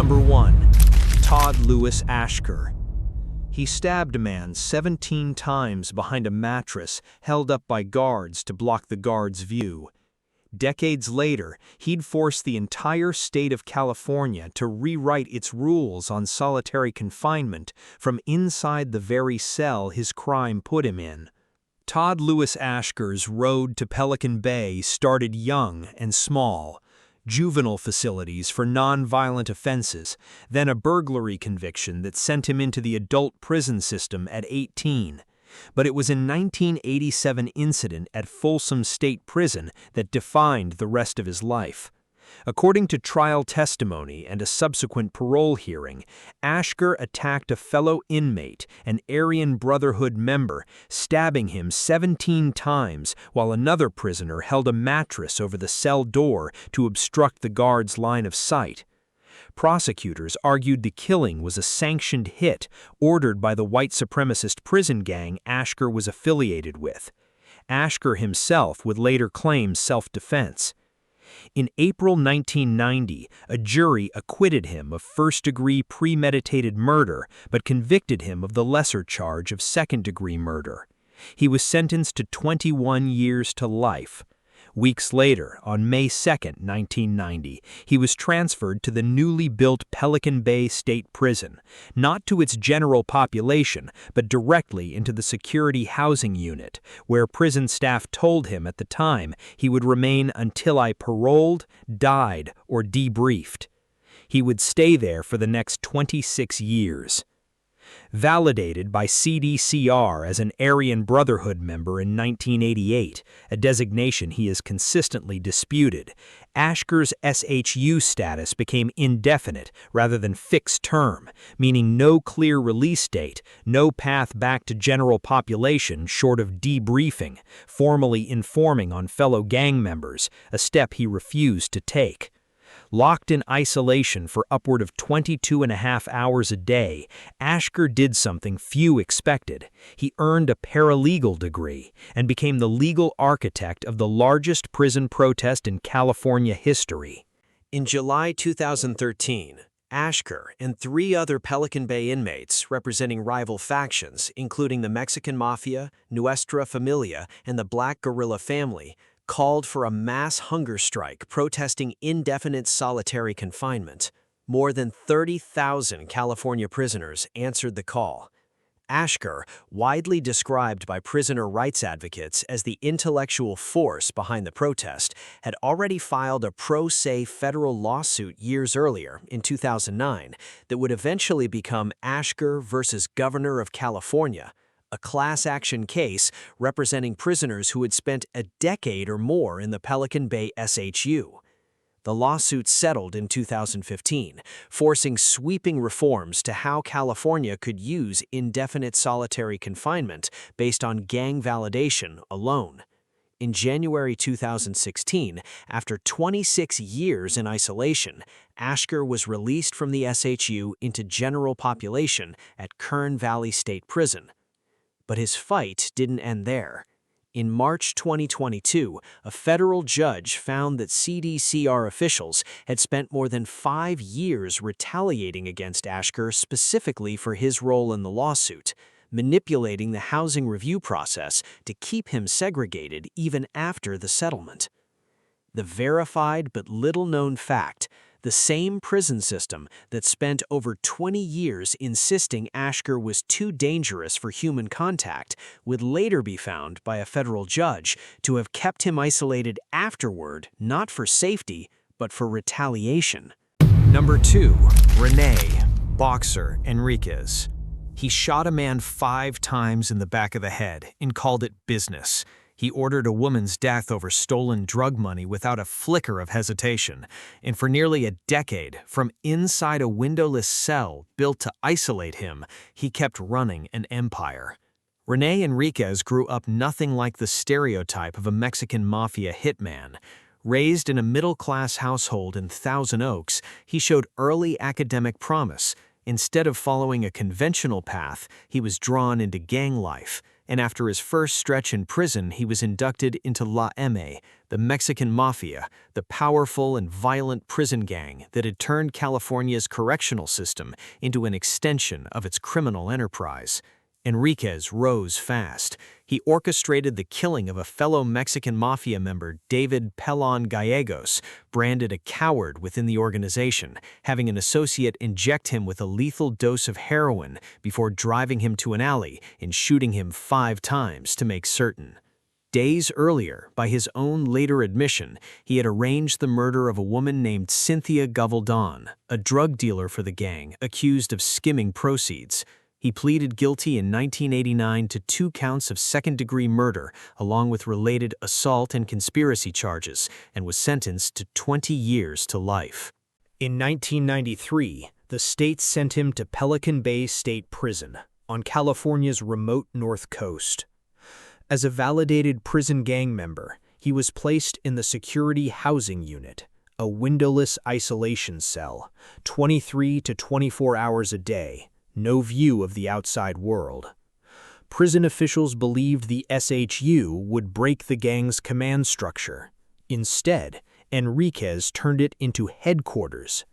Number 1. Todd Lewis Ashker. He stabbed a man 17 times behind a mattress held up by guards to block the guards' view. Decades later, he'd forced the entire state of California to rewrite its rules on solitary confinement from inside the very cell his crime put him in. Todd Lewis Ashker's road to Pelican Bay started young and small. Juvenile facilities for non-violent offenses, then a burglary conviction that sent him into the adult prison system at 18. But it was a 1987 incident at Folsom State Prison that defined the rest of his life. According to trial testimony and a subsequent parole hearing, Ashker attacked a fellow inmate, an Aryan Brotherhood member, stabbing him 17 times while another prisoner held a mattress over the cell door to obstruct the guard's line of sight. Prosecutors argued the killing was a sanctioned hit ordered by the white supremacist prison gang Ashker was affiliated with. Ashker himself would later claim self-defense. In April 1990, a jury acquitted him of first-degree premeditated murder but convicted him of the lesser charge of second-degree murder. He was sentenced to 21 years to life. Weeks later, on May 2, 1990, he was transferred to the newly built Pelican Bay State Prison, not to its general population, but directly into the security housing unit, where prison staff told him at the time he would remain until I paroled, died, or debriefed. He would stay there for the next 26 years. Validated by CDCR as an Aryan Brotherhood member in 1988, a designation he has consistently disputed, Ashker's SHU status became indefinite rather than fixed term, meaning no clear release date, no path back to general population short of debriefing, formally informing on fellow gang members, a step he refused to take. Locked in isolation for upward of 22.5 hours a day, Ashker did something few expected. He earned a paralegal degree and became the legal architect of the largest prison protest in California history. In July 2013, Ashker and 3 other Pelican Bay inmates representing rival factions, including the Mexican Mafia, Nuestra Familia, and the Black Guerrilla family, called for a mass hunger strike protesting indefinite solitary confinement. More than 30,000 California prisoners answered the call. Ashker, widely described by prisoner rights advocates as the intellectual force behind the protest, had already filed a pro se federal lawsuit years earlier, in 2009, that would eventually become Ashker versus Governor of California, a class-action case representing prisoners who had spent a decade or more in the Pelican Bay SHU. The lawsuit settled in 2015, forcing sweeping reforms to how California could use indefinite solitary confinement based on gang validation alone. In January 2016, after 26 years in isolation, Ashker was released from the SHU into general population at Kern Valley State Prison. But his fight didn't end there. In March 2022, a federal judge found that CDCR officials had spent more than 5 years retaliating against Ashker specifically for his role in the lawsuit, manipulating the housing review process to keep him segregated even after the settlement. The verified but little-known fact: the same prison system that spent over 20 years insisting Ashker was too dangerous for human contact would later be found by a federal judge to have kept him isolated afterward, not for safety, but for retaliation. Number 2. Renee, boxer Enriquez. He shot a man 5 times in the back of the head and called it business. He ordered a woman's death over stolen drug money without a flicker of hesitation, and for nearly a decade, from inside a windowless cell built to isolate him, he kept running an empire. Renee Enriquez grew up nothing like the stereotype of a Mexican Mafia hitman. Raised in a middle-class household in Thousand Oaks, he showed early academic promise. Instead of following a conventional path, he was drawn into gang life, and after his first stretch in prison, he was inducted into La M, the Mexican Mafia, the powerful and violent prison gang that had turned California's correctional system into an extension of its criminal enterprise. Enriquez rose fast. He orchestrated the killing of a fellow Mexican Mafia member, David Pelon Gallegos, branded a coward within the organization, having an associate inject him with a lethal dose of heroin before driving him to an alley and shooting him 5 times to make certain. Days earlier, by his own later admission, he had arranged the murder of a woman named Cynthia Gavaldon, a drug dealer for the gang, accused of skimming proceeds. He pleaded guilty in 1989 to 2 counts of second-degree murder, along with related assault and conspiracy charges, and was sentenced to 20 years to life. In 1993, the state sent him to Pelican Bay State Prison on California's remote north coast. As a validated prison gang member, he was placed in the Security Housing Unit, a windowless isolation cell, 23 to 24 hours a day. No view of the outside world. Prison officials believed the SHU would break the gang's command structure. Instead, Enriquez turned it into headquarters.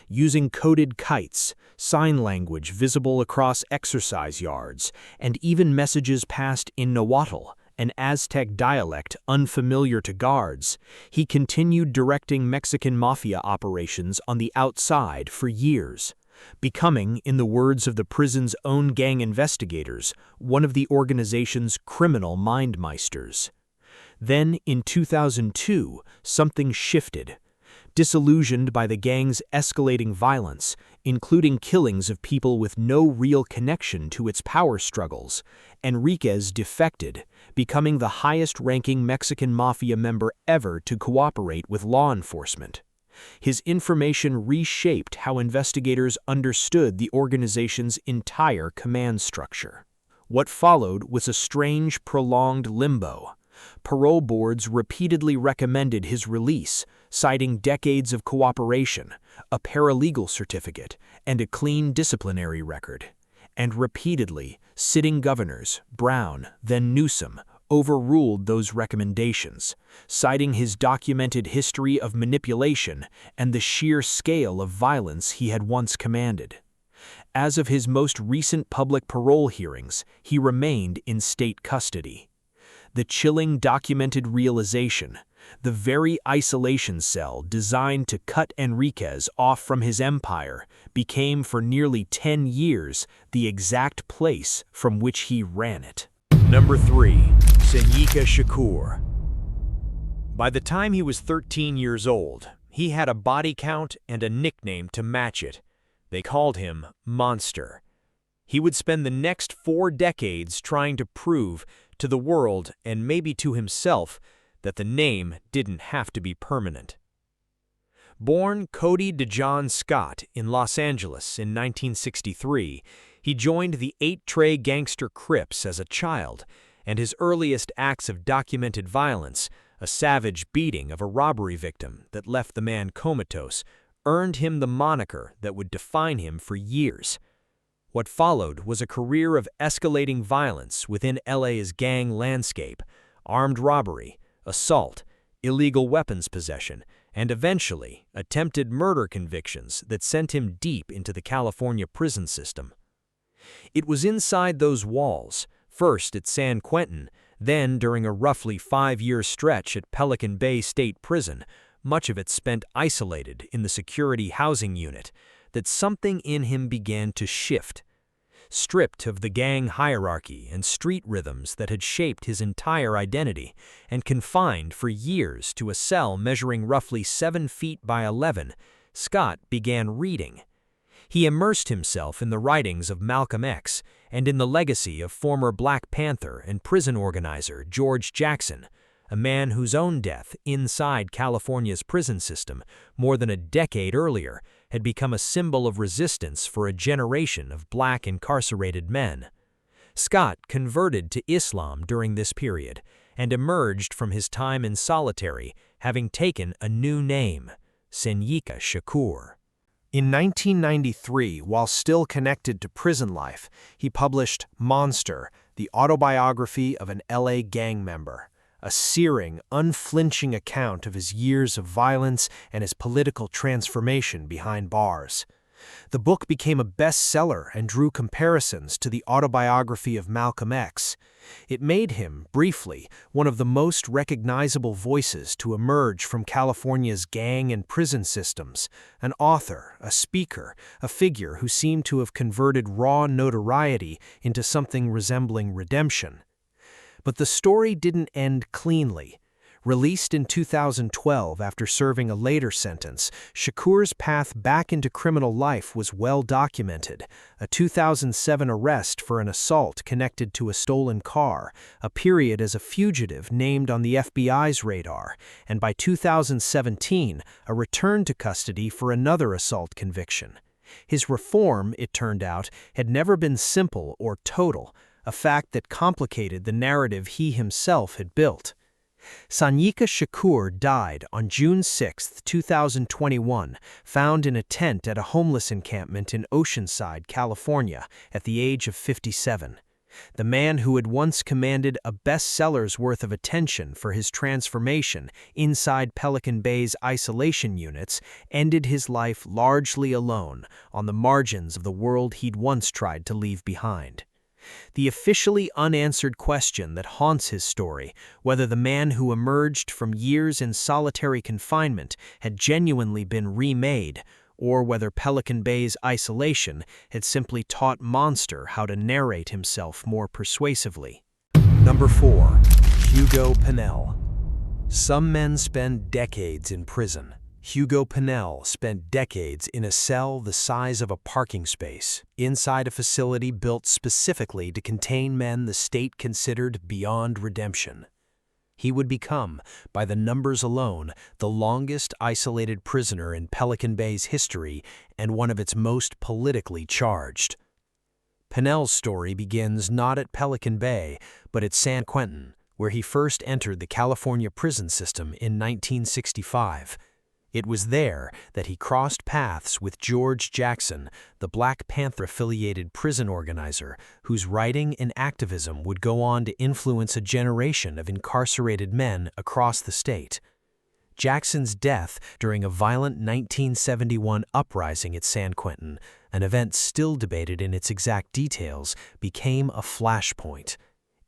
Using coded kites, sign language visible across exercise yards, and even messages passed in Nahuatl, an Aztec dialect unfamiliar to guards, he continued directing Mexican Mafia operations on the outside for years, becoming, in the words of the prison's own gang investigators, one of the organization's criminal mindmeisters. Then, in 2002, something shifted. Disillusioned by the gang's escalating violence, including killings of people with no real connection to its power struggles, Enriquez defected, becoming the highest-ranking Mexican Mafia member ever to cooperate with law enforcement. His information reshaped how investigators understood the organization's entire command structure. What followed was a strange, prolonged limbo. Parole boards repeatedly recommended his release, citing decades of cooperation, a paralegal certificate, and a clean disciplinary record. And repeatedly, sitting governors, Brown, then Newsom, overruled those recommendations, citing his documented history of manipulation and the sheer scale of violence he had once commanded. As of his most recent public parole hearings, he remained in state custody. The chilling documented realization, the very isolation cell designed to cut Enriquez off from his empire, became for nearly 10 years the exact place from which he ran it. Number 3. Sanyika Shakur. By the time he was 13 years old, he had a body count and a nickname to match it. They called him Monster. He would spend the next 4 decades trying to prove to the world and maybe to himself that the name didn't have to be permanent. Born Cody DeJohn Scott in Los Angeles in 1963, he joined the 8-Tray gangster Crips as a child, and his earliest acts of documented violence, a savage beating of a robbery victim that left the man comatose, earned him the moniker that would define him for years. What followed was a career of escalating violence within LA's gang landscape, armed robbery, assault, illegal weapons possession, and eventually attempted murder convictions that sent him deep into the California prison system. It was inside those walls, first at San Quentin, then during a roughly 5-year stretch at Pelican Bay State Prison, much of it spent isolated in the Security Housing Unit, that something in him began to shift. Stripped of the gang hierarchy and street rhythms that had shaped his entire identity, and confined for years to a cell measuring roughly 7 feet by 11, Scott began reading. He immersed himself in the writings of Malcolm X and in the legacy of former Black Panther and prison organizer George Jackson, a man whose own death inside California's prison system more than a decade earlier had become a symbol of resistance for a generation of Black incarcerated men. Scott converted to Islam during this period and emerged from his time in solitary, having taken a new name, Sanyika Shakur. In 1993, while still connected to prison life, he published Monster, the autobiography of an LA gang member, a searing, unflinching account of his years of violence and his political transformation behind bars. The book became a bestseller and drew comparisons to the autobiography of Malcolm X. It made him, briefly, one of the most recognizable voices to emerge from California's gang and prison systems, an author, a speaker, a figure who seemed to have converted raw notoriety into something resembling redemption. But the story didn't end cleanly. Released in 2012 after serving a later sentence, Shakur's path back into criminal life was well documented. A 2007 arrest for an assault connected to a stolen car, a period as a fugitive named on the FBI's radar, and by 2017, a return to custody for another assault conviction. His reform, it turned out, had never been simple or total, a fact that complicated the narrative he himself had built. Sanyika Shakur died on June 6, 2021, found in a tent at a homeless encampment in Oceanside, California, at the age of 57. The man who had once commanded a bestseller's worth of attention for his transformation inside Pelican Bay's isolation units ended his life largely alone on the margins of the world he'd once tried to leave behind. The officially unanswered question that haunts his story, whether the man who emerged from years in solitary confinement had genuinely been remade, or whether Pelican Bay's isolation had simply taught Monster how to narrate himself more persuasively. Number 4. Hugo Pinell. Some men spend decades in prison. Hugo Pinell spent decades in a cell the size of a parking space, inside a facility built specifically to contain men the state considered beyond redemption. He would become, by the numbers alone, the longest isolated prisoner in Pelican Bay's history and one of its most politically charged. Pinell's story begins not at Pelican Bay, but at San Quentin, where he first entered the California prison system in 1965. It was there that he crossed paths with George Jackson, the Black Panther-affiliated prison organizer, whose writing and activism would go on to influence a generation of incarcerated men across the state. Jackson's death during a violent 1971 uprising at San Quentin, an event still debated in its exact details, became a flashpoint.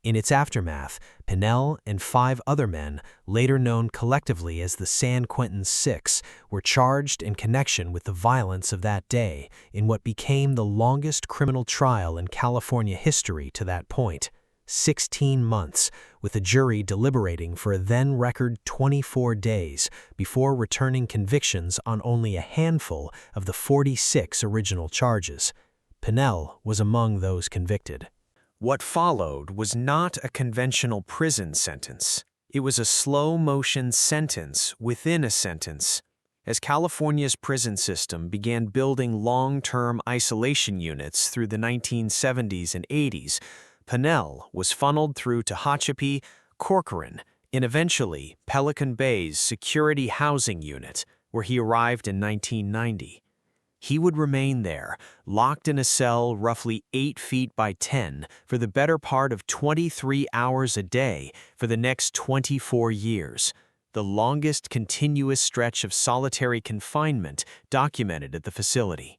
In its aftermath, Pinell and 5 other men, later known collectively as the San Quentin Six, were charged in connection with the violence of that day in what became the longest criminal trial in California history to that point, 16 months, with a jury deliberating for a then-record 24 days before returning convictions on only a handful of the 46 original charges. Pinell was among those convicted. What followed was not a conventional prison sentence. It was a slow-motion sentence within a sentence. As California's prison system began building long-term isolation units through the 1970s and 80s, Pinell was funneled through Tehachapi, Corcoran, and eventually Pelican Bay's security housing unit, where he arrived in 1990. He would remain there, locked in a cell roughly 8 feet by 10 for the better part of 23 hours a day for the next 24 years, the longest continuous stretch of solitary confinement documented at the facility.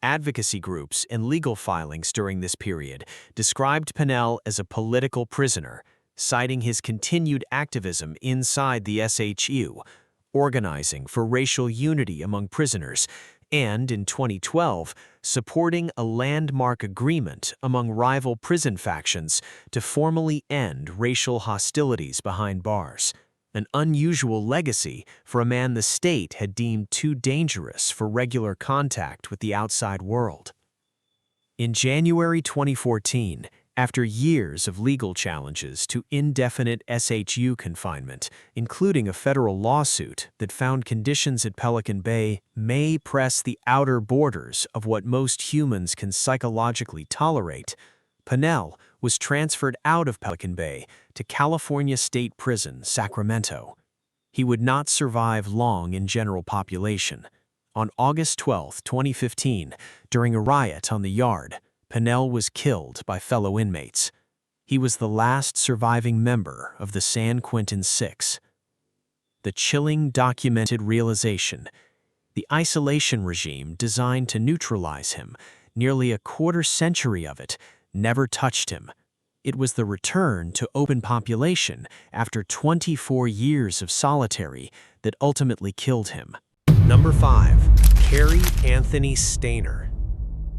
Advocacy groups and legal filings during this period described Pinell as a political prisoner, citing his continued activism inside the SHU, organizing for racial unity among prisoners, and, in 2012, supporting a landmark agreement among rival prison factions to formally end racial hostilities behind bars, an unusual legacy for a man the state had deemed too dangerous for regular contact with the outside world. In January 2014, after years of legal challenges to indefinite SHU confinement, including a federal lawsuit that found conditions at Pelican Bay may press the outer borders of what most humans can psychologically tolerate, Pinell was transferred out of Pelican Bay to California State Prison, Sacramento. He would not survive long in general population. On August 12, 2015, during a riot on the Yard, Pinell was killed by fellow inmates. He was the last surviving member of the San Quentin Six. The chilling documented realization: the isolation regime designed to neutralize him, nearly a quarter-century of it, never touched him. It was the return to open population after 24 years of solitary that ultimately killed him. Number 5. Cary Anthony Stayner.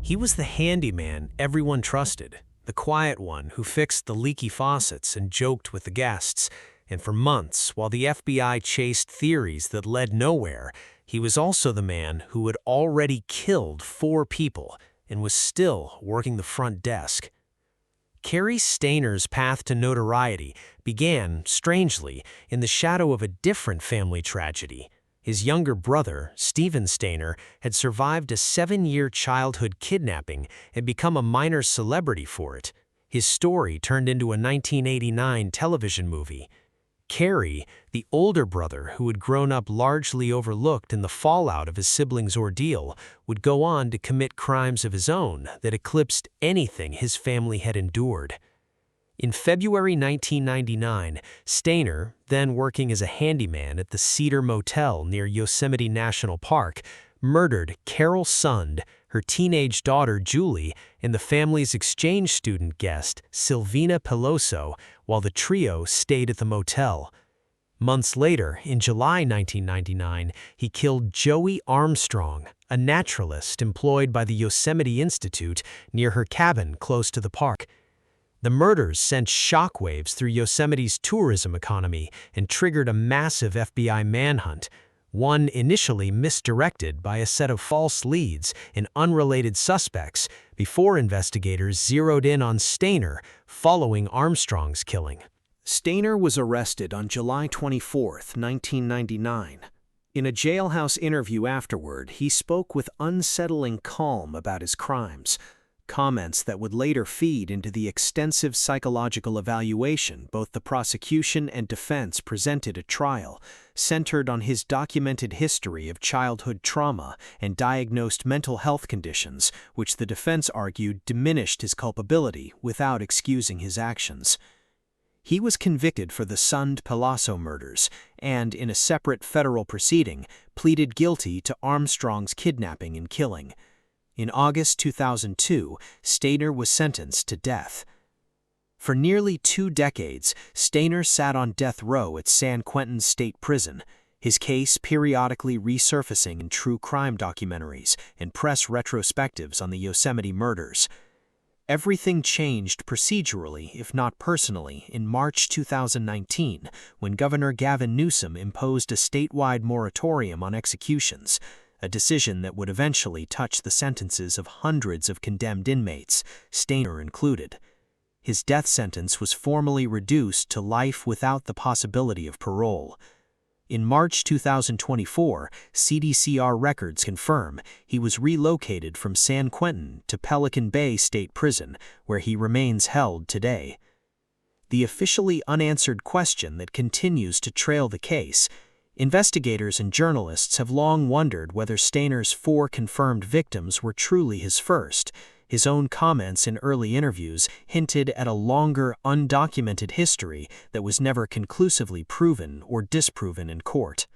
He was the handyman everyone trusted, the quiet one who fixed the leaky faucets and joked with the guests. And for months, while the FBI chased theories that led nowhere, he was also the man who had already killed 4 people and was still working the front desk. Cary Stayner's path to notoriety began, strangely, in the shadow of a different family tragedy. His younger brother, Stephen Stayner, had survived a 7-year childhood kidnapping and become a minor celebrity for it. His story turned into a 1989 television movie. Cary, the older brother who had grown up largely overlooked in the fallout of his siblings' ordeal, would go on to commit crimes of his own that eclipsed anything his family had endured. In February 1999, Stayner, then working as a handyman at the Cedar Motel near Yosemite National Park, murdered Carol Sund, her teenage daughter Julie, and the family's exchange student guest, Silvina Peloso, while the trio stayed at the motel. Months later, in July 1999, he killed Joey Armstrong, a naturalist employed by the Yosemite Institute near her cabin close to the park. The murders sent shockwaves through Yosemite's tourism economy and triggered a massive FBI manhunt, one initially misdirected by a set of false leads and unrelated suspects before investigators zeroed in on Stayner following Armstrong's killing. Stayner was arrested on July 24, 1999. In a jailhouse interview afterward, he spoke with unsettling calm about his crimes, comments that would later feed into the extensive psychological evaluation both the prosecution and defense presented at trial, centered on his documented history of childhood trauma and diagnosed mental health conditions, which the defense argued diminished his culpability without excusing his actions. He was convicted for the Sund Peloso murders and, in a separate federal proceeding, pleaded guilty to Armstrong's kidnapping and killing. In August 2002, Stayner was sentenced to death. For nearly 2 decades, Stayner sat on death row at San Quentin State Prison, his case periodically resurfacing in true crime documentaries and press retrospectives on the Yosemite murders. Everything changed procedurally, if not personally, in March 2019, when Governor Gavin Newsom imposed a statewide moratorium on executions, a decision that would eventually touch the sentences of hundreds of condemned inmates, Stayner included. His death sentence was formally reduced to life without the possibility of parole. In March 2024, CDCR records confirm he was relocated from San Quentin to Pelican Bay State Prison, where he remains held today. The officially unanswered question that continues to trail the case: investigators and journalists have long wondered whether Stayner's 4 confirmed victims were truly his first. His own comments in early interviews hinted at a longer, undocumented history that was never conclusively proven or disproven in court.